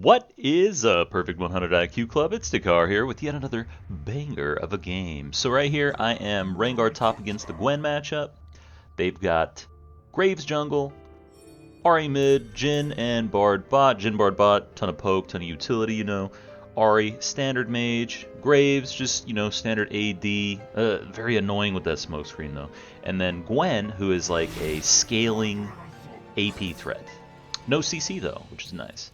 What is a Perfect 100 IQ Club? It's Dekar here with yet another banger of a game. So right here I am Rengar top against the Gwen matchup. They've got Graves jungle, Ahri mid, Jhin and Bard bot. Jhin Bard bot, ton of poke, ton of utility, you know. Ahri standard mage, Graves just, standard AD. Very annoying with that smoke screen though. And then Gwen, who is like a scaling AP threat. No CC though, which is nice.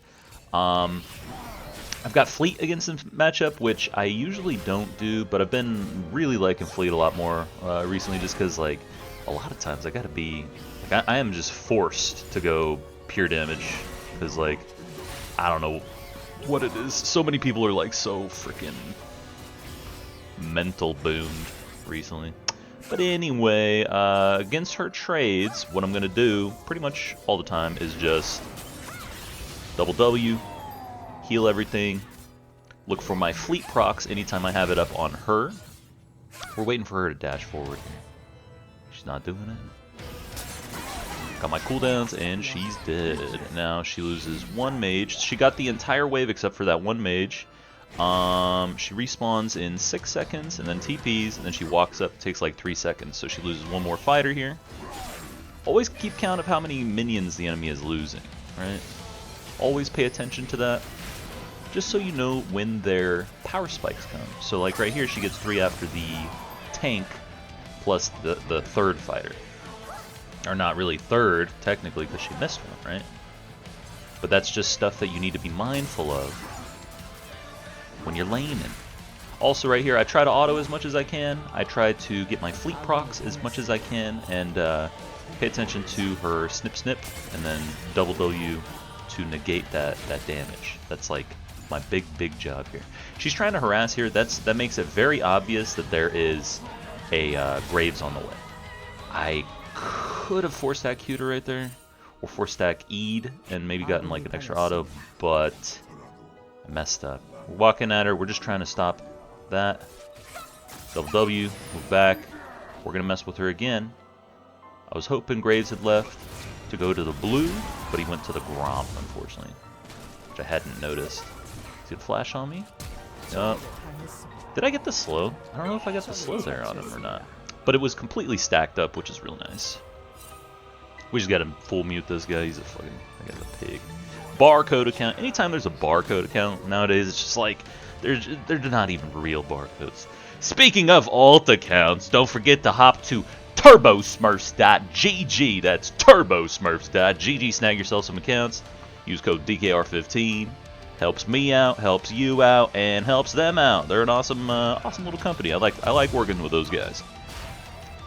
I've got Fleet against this matchup, which I usually don't do, but I've been really liking Fleet a lot more recently, just because like a lot of times I gotta be, like, I am just forced to go pure damage, because like I don't know what it is. So many people are like so freaking mental boomed recently. But anyway, against her trades, what I'm gonna do pretty much all the time is just double W, heal everything, look for my fleet procs anytime I have it up on her. We're waiting for her to dash forward here. She's not doing it. Got my cooldowns and she's dead. Now she loses one mage. She got the entire wave except for that one mage. She respawns in 6 seconds and then TPs and then she walks up, takes like 3 seconds. So she loses one more fighter here. Always keep count of how many minions the enemy is losing, right? Always pay attention to that, just so you know when their power spikes come. So like right here, she gets 3 after the tank, plus the third fighter. Or not really third, technically, because she missed one, right? But that's just stuff that you need to be mindful of when you're laning. Also right here, I try to auto as much as I can. I try to get my fleet procs as much as I can, and pay attention to her snip snip, and then double W to negate that damage. That's like my big job here. She's trying to harass here. That makes it very obvious that there is a Graves on the way. I could have 4-stack Q'd her right there, or 4-stack E'd and maybe gotten like an extra auto, but I messed up. We're walking at her. We're just trying to stop that. Double W, move back. We're gonna mess with her again. I was hoping Graves had left to go to the blue, but he went to the Gromp, unfortunately, which I hadn't noticed. Is he gonna flash on me? Did I get the slow? I don't know if I got the slow there on him or not. But it was completely stacked up, which is real nice. We just gotta full mute this guy. He's a fucking, I got a pig. Barcode account. Anytime there's a barcode account nowadays, it's just like they're not even real barcodes. Speaking of alt accounts, don't forget to hop to turbosmurfs.gg. That's turbosmurfs.gg. Snag yourself some accounts. Use code DKR15. Helps me out, helps you out, and helps them out. They're an awesome little company. I like working with those guys.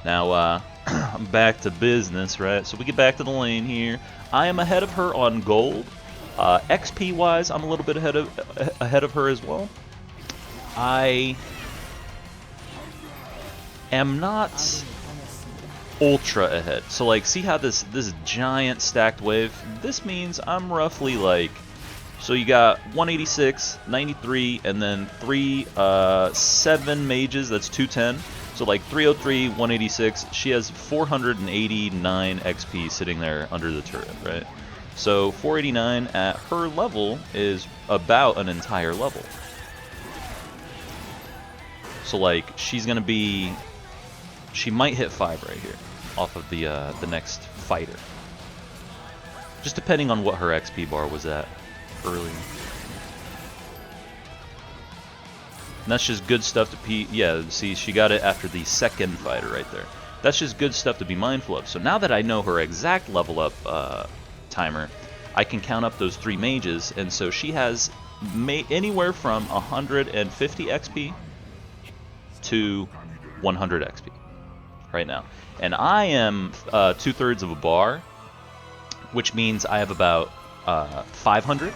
Now I'm back to business, right? So we get back to the lane here. I am ahead of her on gold. XP wise, I'm a little bit ahead of her as well. I am not ultra ahead. So like, see how this giant stacked wave? This means I'm roughly like, so you got 186, 93, and then 7 mages. That's 210. So like 303, 186. She has 489 XP sitting there under the turret, right? So 489 at her level is about an entire level. So like, she's gonna be, she might hit 5 right here off of the next fighter, just depending on what her XP bar was at earlier. And that's just good stuff to yeah, see, she got it after the second fighter right there. That's just good stuff to be mindful of. So now that I know her exact level up timer, I can count up those 3 mages, and so she has anywhere from 150 XP to 100 XP right now. And I am 2/3 of a bar, which means I have about 500.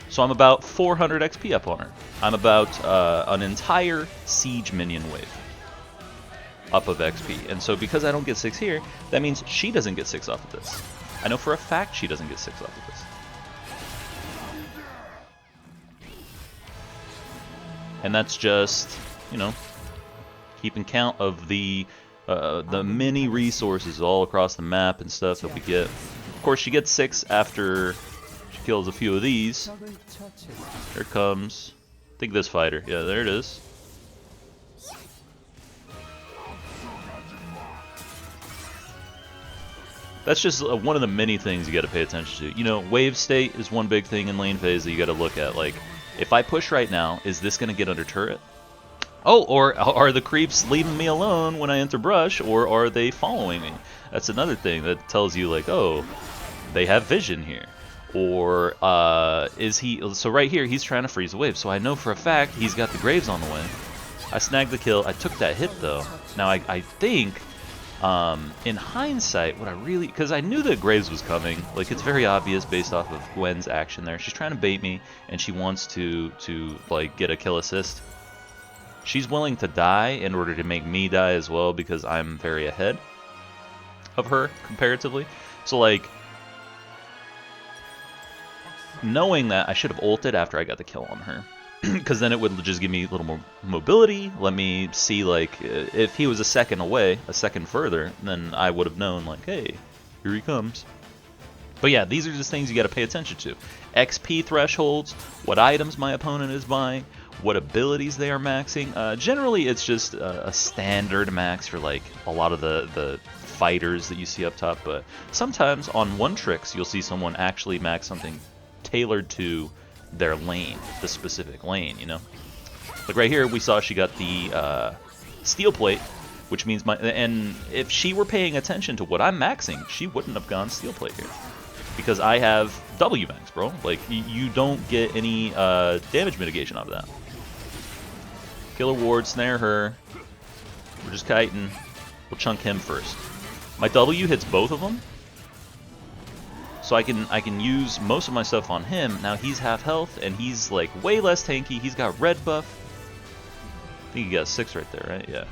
So I'm about 400 XP up on her. I'm about an entire siege minion wave up of XP. And so because I don't get 6 here, that means she doesn't get 6 off of this. I know for a fact she doesn't get 6 off of this. And that's just, you know, keeping count of the many resources all across the map and stuff that we get. Of course, she gets 6 after kills a few of these. Here comes, I think this fighter. Yeah, there it is. That's just one of the many things you got to pay attention to. You know, wave state is one big thing in lane phase that you got to look at. Like, if I push right now, is this going to get under turret? Oh, or are the creeps leaving me alone when I enter brush, or are they following me? That's another thing that tells you, like, oh, they have vision here. Or is he... So right here, he's trying to freeze the wave. So I know for a fact he's got the Graves on the way. I snagged the kill. I took that hit, though. Now, I think... in hindsight, what I really... Because I knew that Graves was coming. Like, it's very obvious based off of Gwen's action there. She's trying to bait me, and she wants to like, get a kill assist. She's willing to die in order to make me die as well, because I'm very ahead of her, comparatively. So, like, knowing that, I should have ulted after I got the kill on her. Because then it would just give me a little more mobility, let me see, like, if he was a second away, a second further, then I would have known, like, hey, here he comes. But yeah, these are just things you got to pay attention to. XP thresholds, what items my opponent is buying, what abilities they are maxing. Generally, it's just a standard max for, like, a lot of the fighters that you see up top, but sometimes on one tricks, you'll see someone actually max something tailored to their lane, the specific lane, you know? Like right here, we saw she got the steel plate, which means and if she were paying attention to what I'm maxing, she wouldn't have gone steel plate here. Because I have W max, bro. Like, you don't get any damage mitigation out of that. Killer ward, snare her. We're just kiting. We'll chunk him first. My W hits both of them. So I can use most of my stuff on him. Now he's half health, and he's like way less tanky. He's got red buff. I think he got 6 right there, right? Yeah.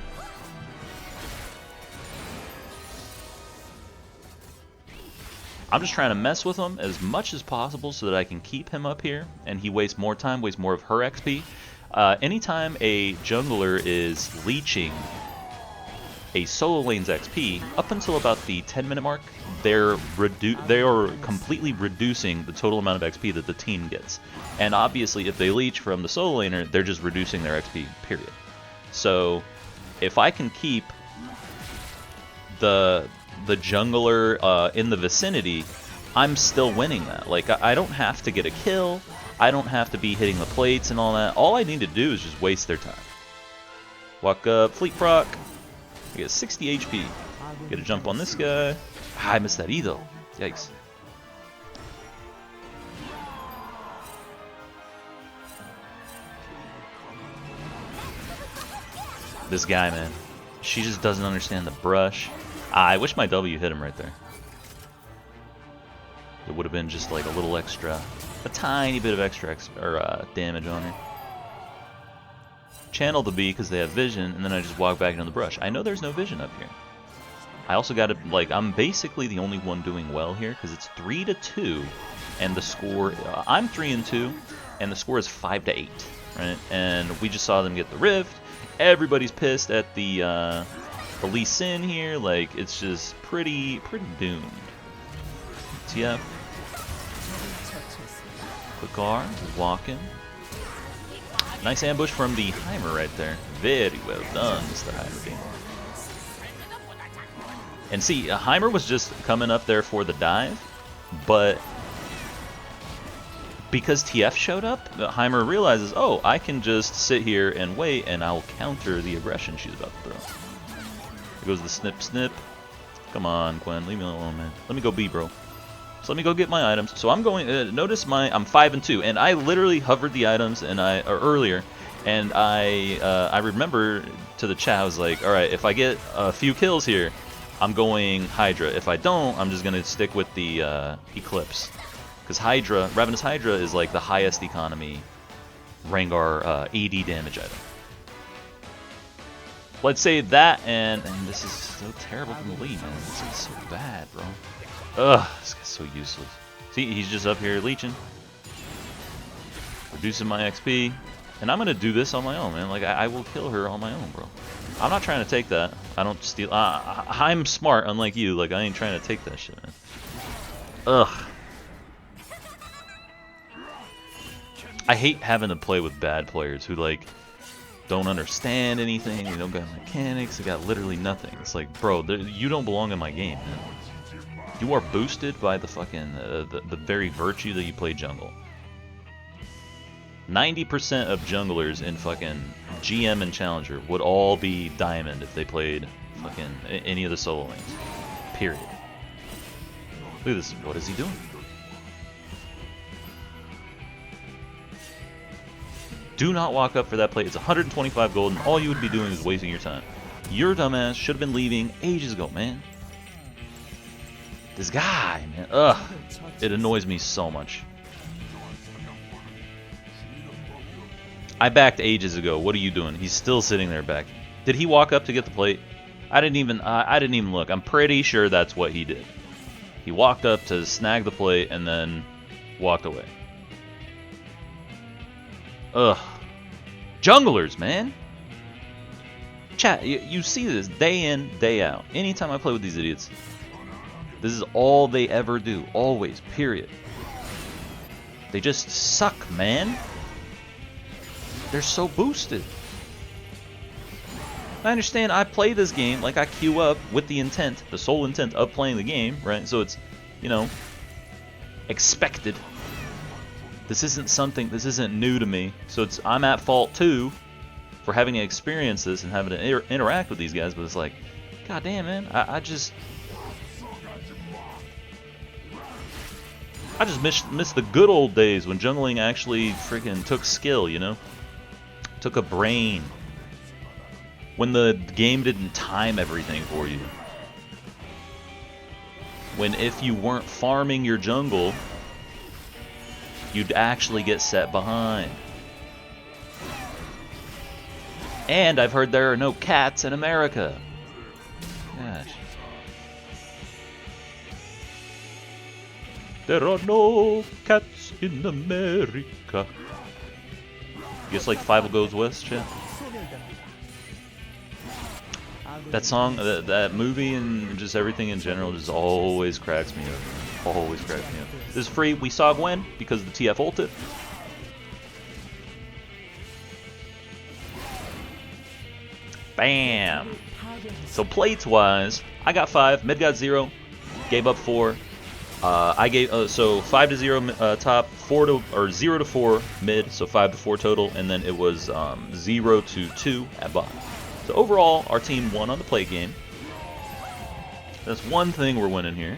I'm just trying to mess with him as much as possible so that I can keep him up here, and he wastes more time, wastes more of her XP. Anytime a jungler is leeching a solo lane's XP, up until about the 10-minute mark, they are completely reducing the total amount of XP that the team gets. And obviously, if they leech from the solo laner, they're just reducing their XP, period. So, if I can keep the jungler in the vicinity, I'm still winning that. Like, I don't have to get a kill, I don't have to be hitting the plates and all that. All I need to do is just waste their time. Walk up, fleet proc. I get 60 HP. Get a jump on this guy. Ah, I missed that E though. Yikes. This guy, man. She just doesn't understand the brush. Ah, I wish my W hit him right there. It would have been just like a little extra, a tiny bit of extra damage on her. Channel the B because they have vision, and then I just walk back into the brush. I know there's no vision up here. I also got to, like, I'm basically the only one doing well here because it's 3-2, and the score, I'm 3-2, and the score is 5-8, right? And we just saw them get the rift. Everybody's pissed at the Lee Sin here. Like, it's just pretty doomed. TF. Dekar walking. Nice ambush from the Heimer right there. Very well done, Mr. Heimer. And see, Heimer was just coming up there for the dive, but because TF showed up, Heimer realizes, oh, I can just sit here and wait, and I'll counter the aggression she's about to throw. There goes the snip snip. Come on, Gwen, leave me alone, man. Let me go B, bro. So let me go get my items. So I'm going. Notice I'm 5-2, and I literally hovered the items, and earlier, and I remember to the chat. I was like, all right, if I get a few kills here, I'm going Hydra. If I don't, I'm just gonna stick with the Eclipse, because Ravenous Hydra is like the highest economy Rengar AD damage item. Let's say that, and this is so terrible from the lead, man. This is so bad, bro. Ugh, this guy's so useless. See, he's just up here leeching. Reducing my XP. And I'm gonna do this on my own, man. Like, I will kill her on my own, bro. I'm not trying to take that. I don't steal. I'm smart, unlike you. Like, I ain't trying to take that shit, man. Ugh. I hate having to play with bad players who, like, don't understand anything, they don't got mechanics, they got literally nothing. It's like, bro, you don't belong in my game, man. You are boosted by the fucking, the very virtue that you play jungle. 90% of junglers in fucking GM and Challenger would all be Diamond if they played fucking any of the solo lanes. Period. Look at this. What is he doing? Do not walk up for that plate. It's 125 gold, and all you would be doing is wasting your time. Your dumbass should have been leaving ages ago, man. This guy, man. Ugh. It annoys me so much. I backed ages ago. What are you doing? He's still sitting there back. Did he walk up to get the plate? I didn't even look. I'm pretty sure that's what he did. He walked up to snag the plate and then walked away. Ugh. Junglers, man. Chat, you see this day in, day out. Anytime I play with these idiots, this is all they ever do. Always. Period. They just suck, man. They're so boosted. I understand I play this game like I queue up with the intent, the sole intent of playing the game, right? So it's, you know, expected. This isn't new to me. So I'm at fault too for having to experience this and having to interact with these guys, but it's like, god damn, man, I just miss the good old days when jungling actually freaking took skill, you know? Took a brain. When the game didn't time everything for you. When if you weren't farming your jungle, you'd actually get set behind. And I've heard there are no cats in America. Gosh. There are no cats in America. Guess like 5 goes west, chat. That song, that movie, and just everything in general just always cracks me up. Always cracks me up. This is free. We saw Gwen because the TF ulted. Bam! So plates wise, I got 5, mid got 0, gave up 4. I gave so 5 to 0 top, 0 to 4 mid, so 5 to 4 total, and then it was 0 to 2 at bottom. So overall, our team won on the plate game. That's one thing we're winning here.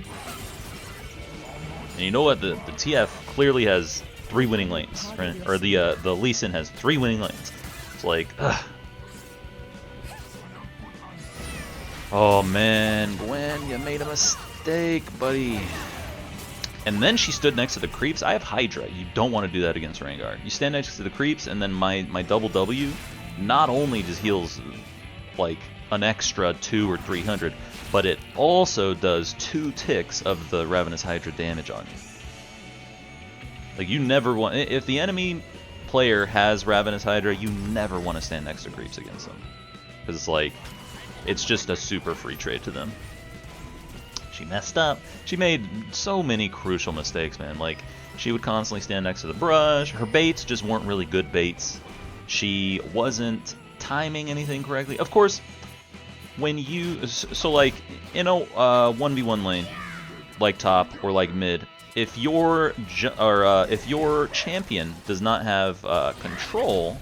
And you know what? The TF clearly has 3 winning lanes, right? Or the Lee Sin has 3 winning lanes. It's like, ugh. Oh man, Gwen, you made a mistake, buddy. And then she stood next to the creeps. I have Hydra. You don't want to do that against Rengar. You stand next to the creeps, and then my double W not only just heals like an extra 200 or 300, but it also does 2 ticks of the Ravenous Hydra damage on you. Like, you never want, if the enemy player has Ravenous Hydra, you never want to stand next to creeps against them, because it's like, it's just a super free trade to them. She messed up. She made so many crucial mistakes, man. Like, she would constantly stand next to the brush. Her baits just weren't really good baits. She wasn't timing anything correctly. Of course, when you, so like in a 1v1 lane, like top or like mid, if your champion does not have control.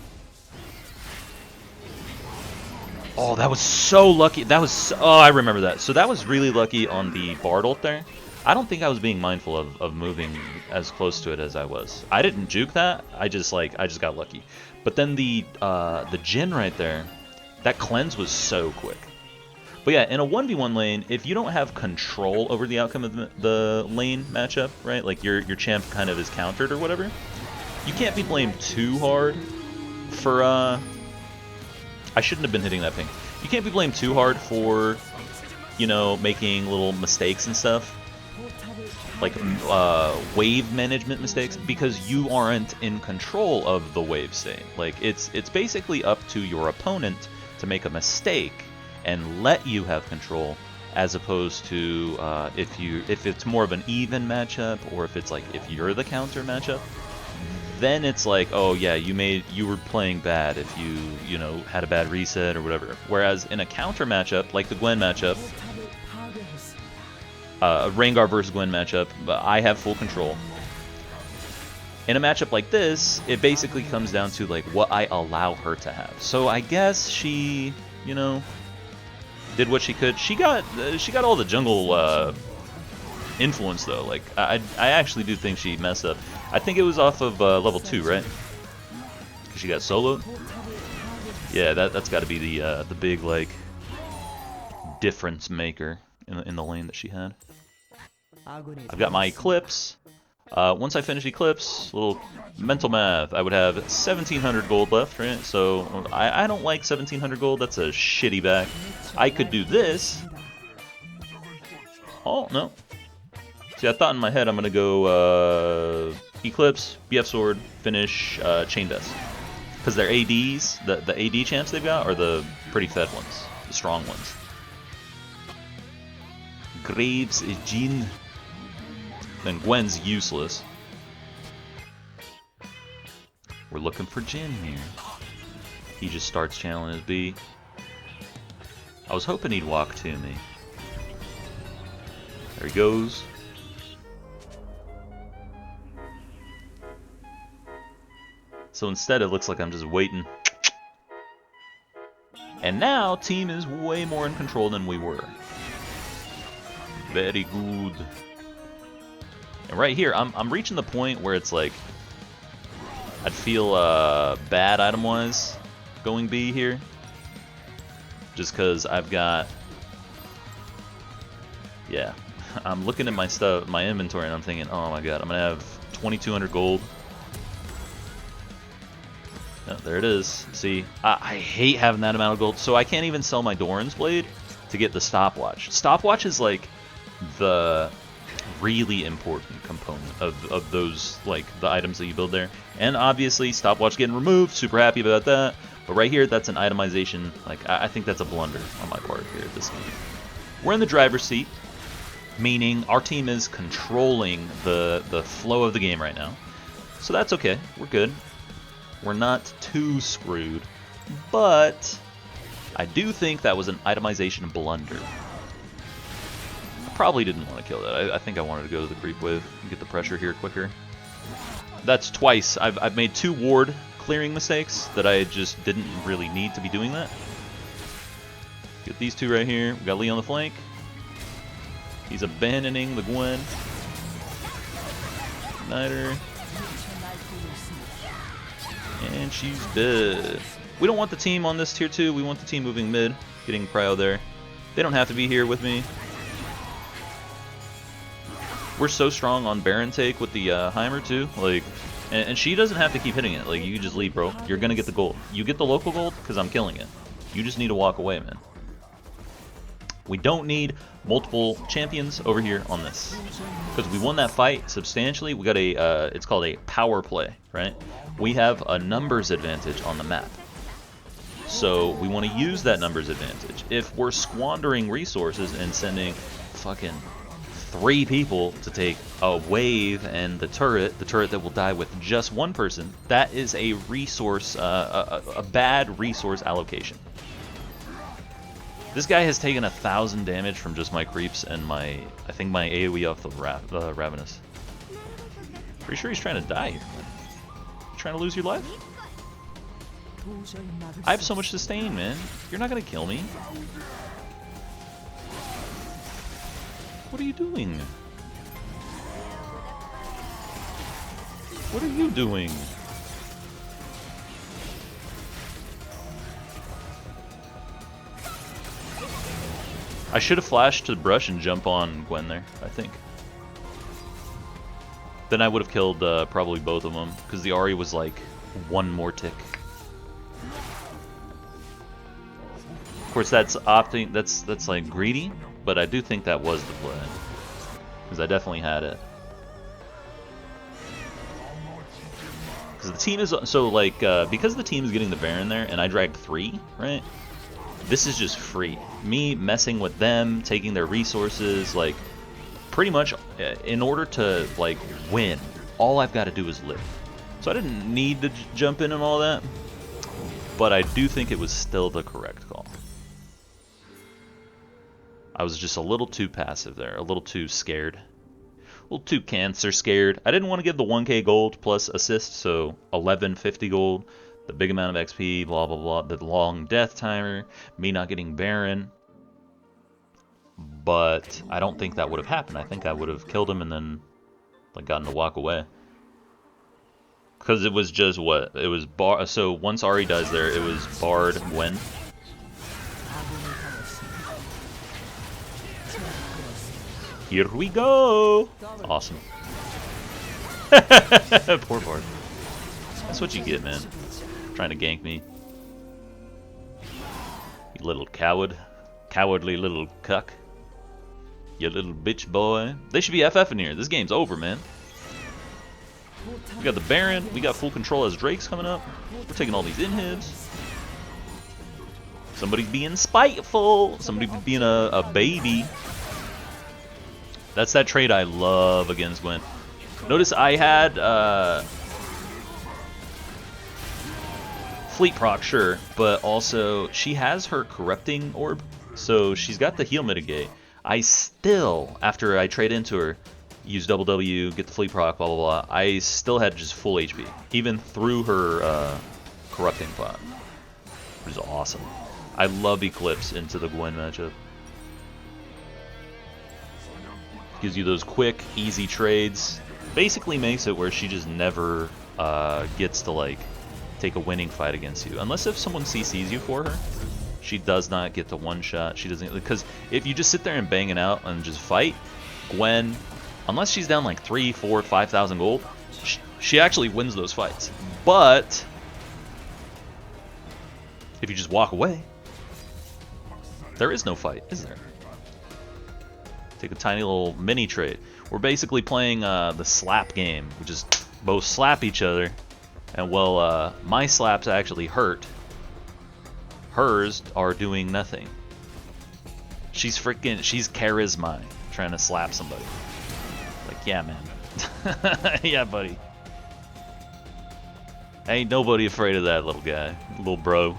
Oh, that was so lucky. That was so, oh, I remember that. So that was really lucky on the Bard ult there. I don't think I was being mindful of moving as close to it as I was. I didn't juke that. I just got lucky. But then the Jhin right there, that cleanse was so quick. But yeah, in a 1v1 lane, if you don't have control over the outcome of the lane matchup, right? Like your champ kind of is countered or whatever, you can't be blamed too hard for I shouldn't have been hitting that ping. You can't be blamed too hard for, you know, making little mistakes and stuff. Like wave management mistakes, because you aren't in control of the wave state. Like, it's basically up to your opponent to make a mistake and let you have control, as opposed to if it's more of an even matchup, or if it's like if you're the counter matchup, then it's like, oh yeah, you were playing bad if you know, had a bad reset or whatever. Whereas in a counter matchup, like the Gwen matchup, a Rengar versus Gwen matchup, but I have full control. In a matchup like this, it basically comes down to like what I allow her to have. So I guess she, you know, did what she could. She got all the jungle influence though. Like I actually do think she messed up. I think it was off of level 2, right? Because she got soloed. Yeah, that's got to be the big like difference maker in the lane that she had. I've got my Eclipse. Once I finish Eclipse, little mental math, I would have 1,700 gold left, right? So I don't like 1,700 gold. That's a shitty back. I could do this. Oh no. See, I thought in my head I'm gonna go Eclipse, BF Sword, finish Chain Vest. Because their ADs, the AD champs they've got are the pretty fed ones, the strong ones. Graves is Jin. Then Gwen's useless. We're looking for Jin here. He just starts channeling his B. I was hoping he'd walk to me. There he goes. So instead it looks like I'm just waiting. And now team is way more in control than we were. Very good. And right here, I'm reaching the point where it's like I'd feel bad item-wise going B here, just because I've got, yeah, I'm looking at my stuff, my inventory, and I'm thinking, oh my god, I'm gonna have 2,200 gold. Oh, there it is. See, I hate having that amount of gold, so I can't even sell my Doran's Blade to get the stopwatch. Stopwatch is like the really important component of those, like the items that you build there. And obviously stopwatch getting removed, super happy about that. But right here, that's an itemization. Like I think that's a blunder on my part here at this game. We're in the driver's seat, meaning our team is controlling the flow of the game right now. So that's okay, we're good. We're not too screwed, but I do think that was an itemization blunder. Probably didn't want to kill that. I think I wanted to go to the creep wave and get the pressure here quicker. That's twice. I've made 2 ward clearing mistakes that I just didn't really need to be doing that. Get these 2 right here. We got Lee on the flank. He's abandoning the Gwen. Igniter. And she's dead. We don't want the team on this tier 2. We want the team moving mid, getting prio there. They don't have to be here with me. We're so strong on Baron take with the Heimer too, like, and she doesn't have to keep hitting it. Like, you can just leave, bro. You're gonna get the gold. You get the local gold because I'm killing it. You just need to walk away, man. We don't need multiple champions over here on this because we won that fight substantially. We got a it's called a power play, right? We have a numbers advantage on the map, so we want to use that numbers advantage. If we're squandering resources and sending fucking 3 people to take a wave and the turret that will die with just 1 person, that is a resource, a bad resource allocation. This guy has taken 1,000 damage from just my creeps and I think my AoE off the Ravenous. Pretty sure he's trying to die here. You trying to lose your life? I have so much sustain, man. You're not gonna kill me. What are you doing? What are you doing? I should have flashed to the brush and jump on Gwen there, I think. Then I would have killed probably both of them, because the Ahri was like 1 more tick. Of course, that's opting. That's like greedy. But I do think that was the play, because I definitely had it. Because the team is so like because the team is getting the Baron there, and I dragged 3, right? This is just free. Me messing with them, taking their resources, like pretty much in order to like win, all I've got to do is live. So I didn't need to jump in and all that, but I do think it was still the correct call. I was just a little too passive there, a little too scared. A little too cancer scared. I didn't want to give the 1k gold plus assist, so 1150 gold, the big amount of XP, blah blah blah, the long death timer, me not getting Baron. But I don't think that would have happened. I think I would have killed him and then like gotten to walk away. Because it was just what? It was bar. So once Ari dies there, it was Bard Gwen. Here we go! Awesome. Poor Bard. That's what you get, man. Trying to gank me. You little coward. Cowardly little cuck. You little bitch boy. They should be FF in here. This game's over, man. We got the Baron. We got full control as Drake's coming up. We're taking all these inhibs. Somebody's being spiteful. Somebody's being a baby. That's that trait I love against Gwen. Notice I had Fleet proc, sure, but also she has her corrupting orb, so she's got the heal mitigate. I still, after I trade into her, use double W, get the fleet proc, blah blah blah, I still had just full HP, even through her corrupting pot, which is awesome. I love Eclipse into the Gwen matchup. Gives you those quick, easy trades. Basically makes it where she just never gets to like take a winning fight against you, unless if someone CCs you for her. She does not get the one shot. She doesn't, because if you just sit there and bang it out and just fight, Gwen, unless she's down like 3, 4, 5,000 gold, she actually wins those fights. But if you just walk away, there is no fight, is there? Take a tiny little mini trade. We're basically playing the slap game. We just both slap each other, and well, my slaps actually hurt. Hers are doing nothing. She's charisma trying to slap somebody. Like, yeah, man. Yeah, buddy. Ain't nobody afraid of that little guy, little bro.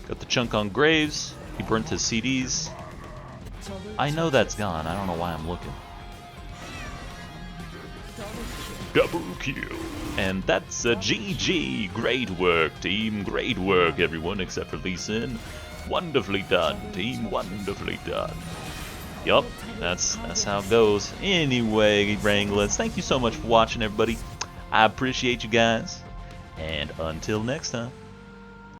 Got the chunk on Graves. He burnt his CDs. I know that's gone. I don't know why I'm looking. Double kill. And that's a GG. Great work, team. Great work, everyone, except for Lee Sin. Wonderfully done, team. Wonderfully done. Yup, that's how it goes. Anyway, Wranglers, thank you so much for watching, everybody. I appreciate you guys. And until next time.